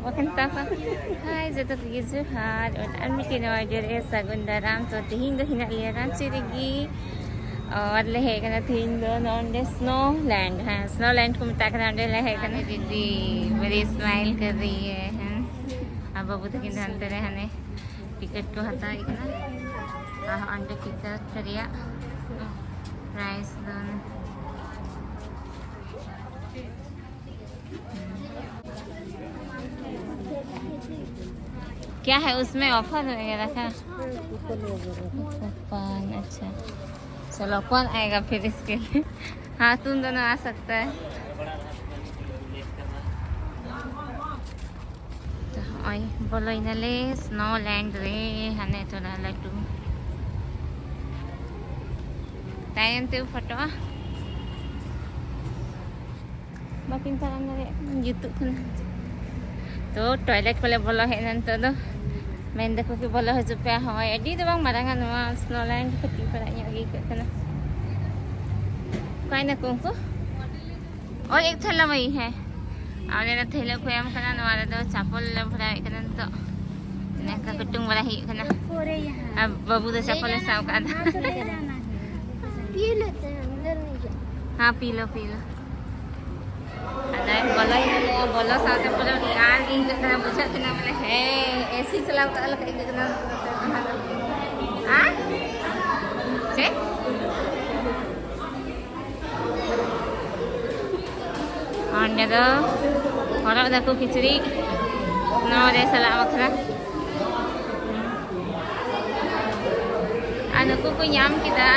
Maganda ka. Hi, sa Juhat. Und an mi kinorder sa Gundaram. So, tihin do hinaliran sirigi. और रहेगा ना तीन दो नॉन्डे Snowland है स्नोलैंड को मिटा कर नॉन्डे रहेगा ना दीदी बड़ी स्माइल कर रही है अब बाबू तो किन धनते रहे हने टिकट को हटा एक ना अंडे टिकट करिया प्राइस दोनों क्या है उसमें ऑफर वगैरह का कूपन अच्छा चलो कौन आएगा फिर इसके लिए हाँ तुम दोनों आ सकता है तो ओए बोलो इनले स्नोलैंड रे हने थोड़ा लड्डू टाइम ते फोटो बाकिन तरह नरे YouTube kan तो टॉयलेट वाले बोलो है नंतर तो मैं देखो कि बोलो है जो पे हवा एडी तो बांग मारांगा नवा स्नोलैंड कटी पड़ाई आगे करना कोई ना कुंकु और एक थैला वही है आने ना थैला को हम करना नवारा तो चापल भरा करना तो ने का कुटुंग वाला ही करना अब बाबू तो चापल साव का पी लेते हैं अंदर नहीं जा हाँ पी लो बोलो साथ में पूरा यार इन करना बुझा करना वाला है ऐसी चलाओ का अलग एक करना हाँ से और तो और देखो खिचड़ी नौरे सलाह वखरा अनुको को याम किदा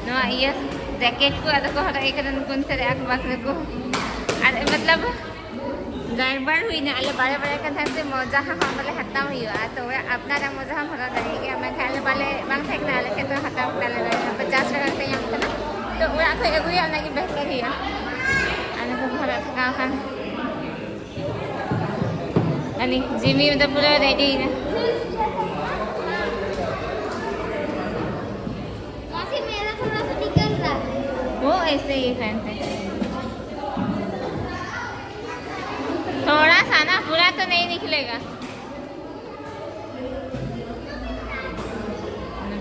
नो ये जैकेट को अद को हटा एक कौन से आग बाकरे को अरे मतलब गड़बड़ हुई ना अल्ले बड़े बड़े का से मौजा हम वाले हत्ता हुई तो अपना ना मौजा हम हरा देंगे मैं खाने वाले बांग फेंक ना ले के तो हत्ता उठा ले 50 टका के यहाँ का तो वो आखो एगो या ना की बेहतर ही है अने को भरा का खान अने जिमी मतलब पूरा रेडी है काफी मेरा थोड़ा सा निकल रहा है वो ऐसे ही फैन है थोड़ा सा ना पूरा तो नहीं निकलेगा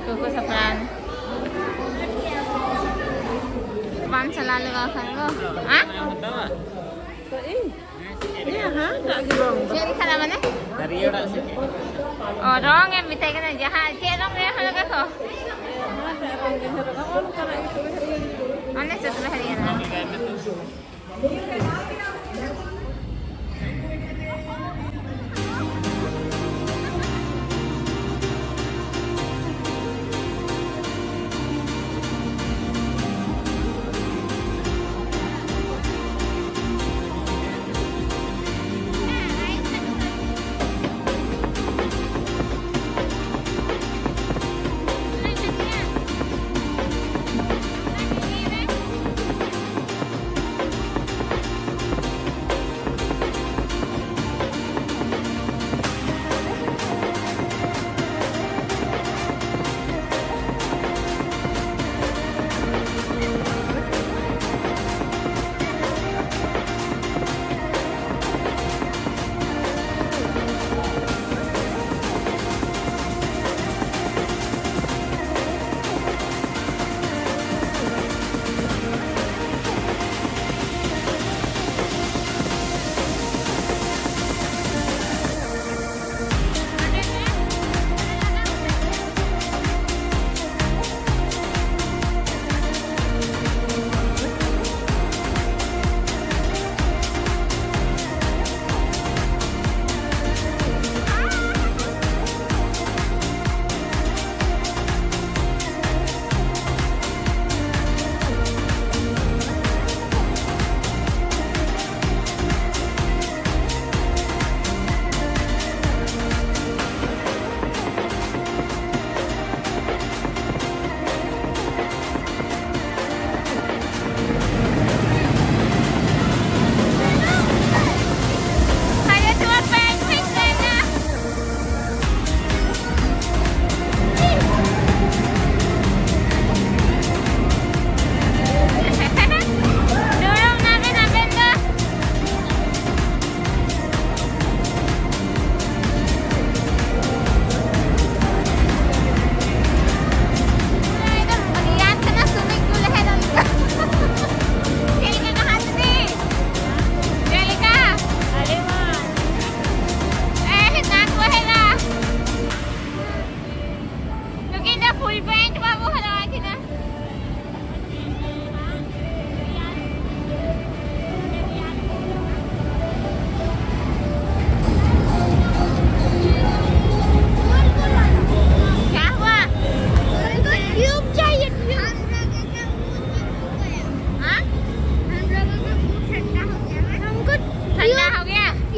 कोको सफरान पान चला लगा खाएगा हाँ jadi kana mana? Dari orang sini. Oh, rong yang minta kana jahat. Dia rong yang halaga ko. Mana setelah hari ini?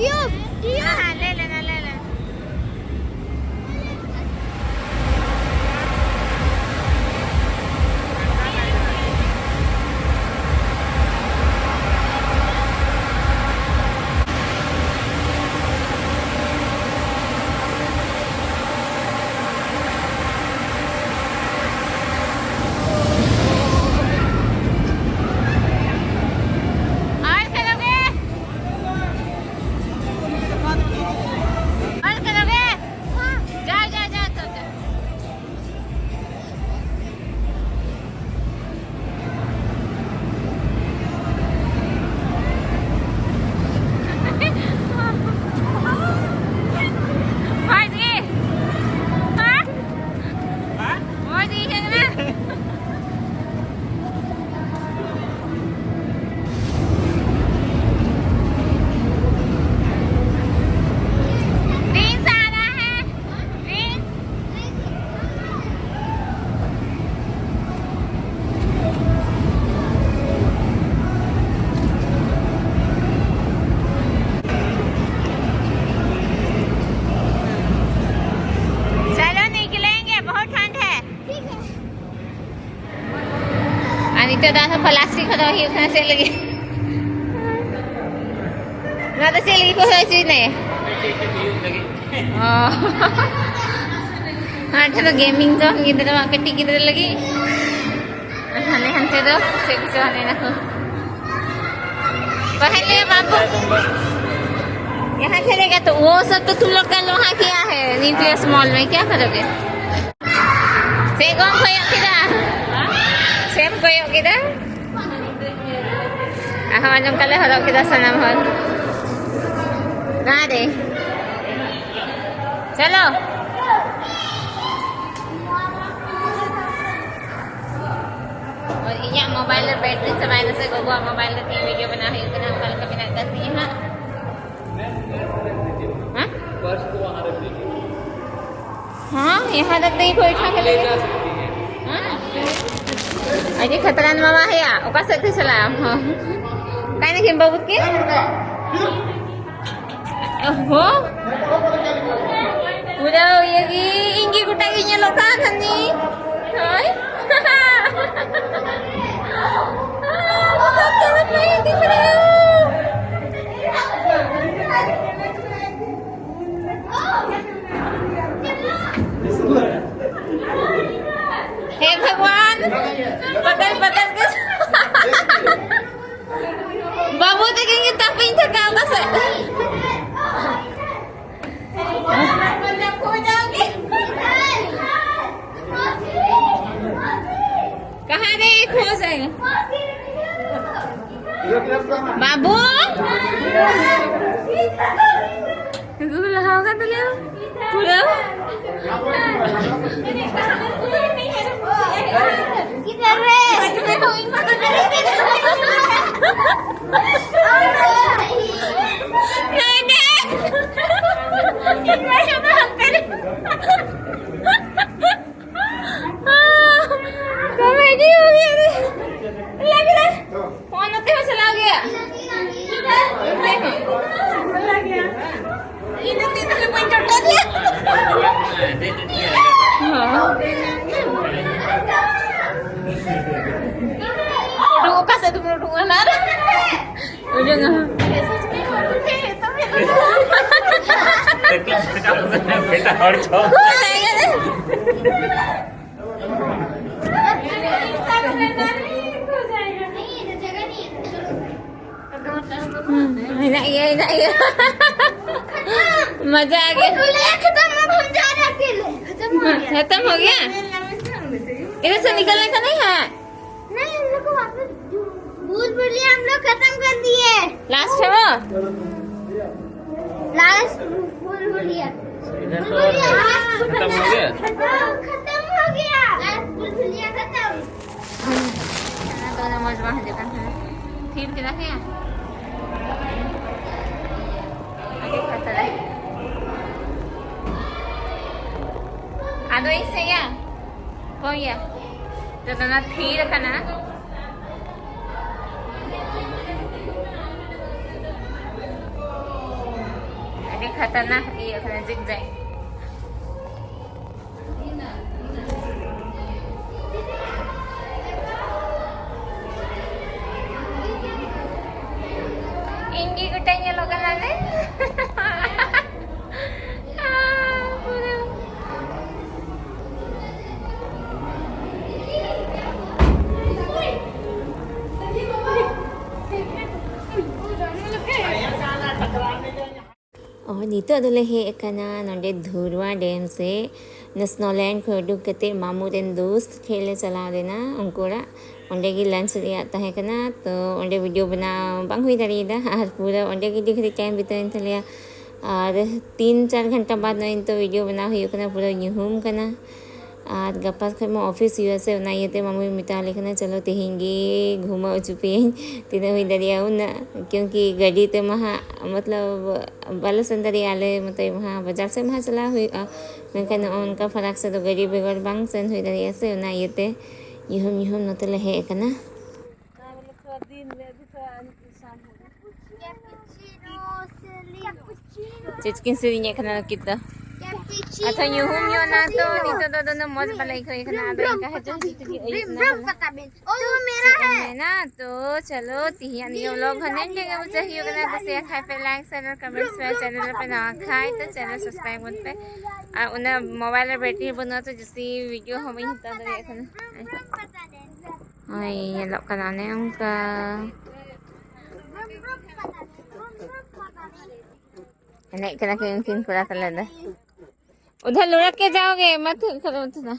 Tube हाँ ले लेना ले लेना। itu dah plastik kalau hiu kan saya lagi. Nada saya lagi kau saya sini. Oh. Ada tu gaming tu, kita tu ketik kita lagi. Hane hante tu, saya kucu hane nak. पहले बाबू यहाँ खेलेगा तो वो सब तो तुम लोग का लोहा किया है न्यूक्लियस मॉल में, क्या करोगे? सेगों koyok kita, same koyok kita. Macam kalau kita sana mall. Nggak deh. चलो और ये मोबाइल बैटरी चलाने से गोगो मोबाइल की वीडियो बना है इतना कल कभी ना करती है। हाँ पर्स को वहाँ रख दीजिए। हाँ यहाँ रख दे कोई उठा के ले जा सकती है। हाँ अरे खतरान मामा है या ओका से थे चला हाँ काय ना किंबा बुत के हो udah ya inggi kutaginya lokan nih hai besar banget main di sini हे भगवान पतन पतन के बाबू देखेंगे तब इन थका होगा सर कहाँ रे खो जाएगा बाबू होगा तो ले पूरा बेटा और छो मजा आ गया खत्म हो गया इधर से निकलने का नहीं है नहीं हम लोग को वापस भूल भुलैया हम लोग खत्म कर दिए लास्ट है वो लास्ट भूल भुलैया खत्म हो गया खत्म हो गया लास्ट भूल भुलैया खत्म दोनों मौजूद है दुकान है ठीक के रखे आगे खतर है आदो इससे या कौन या तो ना ठीक रखना Jadi खतरनाक iya kena zigzag. Inggi kutanya lo kan ada? और नीतो अदले हे एकना नोंडे धुरवा डैम से स्नोलैंड को उडुक कते मामू रेन दोस्त खेले चला देना उनकोड़ा ओंडे की लंच रिया तहे कना तो ओंडे वीडियो बना बांग हुई दाड़ीदा और पूरा ओंडे की दिखरी टाइम बिताइन तलिया और 3-4 घंटा बाद नइन तो वीडियो बना हुई कना पूरा यूहुम कना और गप्पा खम ऑफिस यूएसए बनाइए मामू मिता लेखना चलो तेहिंगी घूमा चुपे तीन हुई दरिया ना क्योंकि गड्डी तो महा मतलब बाल संदरी आले मतलब वहाँ बाजार से वहाँ चला हुई मेनखान उनका फराक से तो गड्डी बेगर बांग सेन हुई दरिया से ना येते युहुम युहुम नतले हे कना चिचकिन sirinya kena kita atau nyuhum yo na to dito do na mos balai ko ikana ado ka hajo dito di ayun na और वो मेरा है ना तो चलो तिहियान यो लोग हनेन जगह में चाहिए कना तो शेयर खाए पे लाइक शेयर कमेंट्स पे चैनल पे ना खाए तो चैनल सब्सक्राइब मत पे और उन्हें मोबाइल में बैटरी बना तो जिससे वीडियो हमें हिता दे कना हाय ये लोग कना ने उनका नहीं कना के उनकिन पूरा कर लेना उधर लुढ़क के जाओगे मत करो ना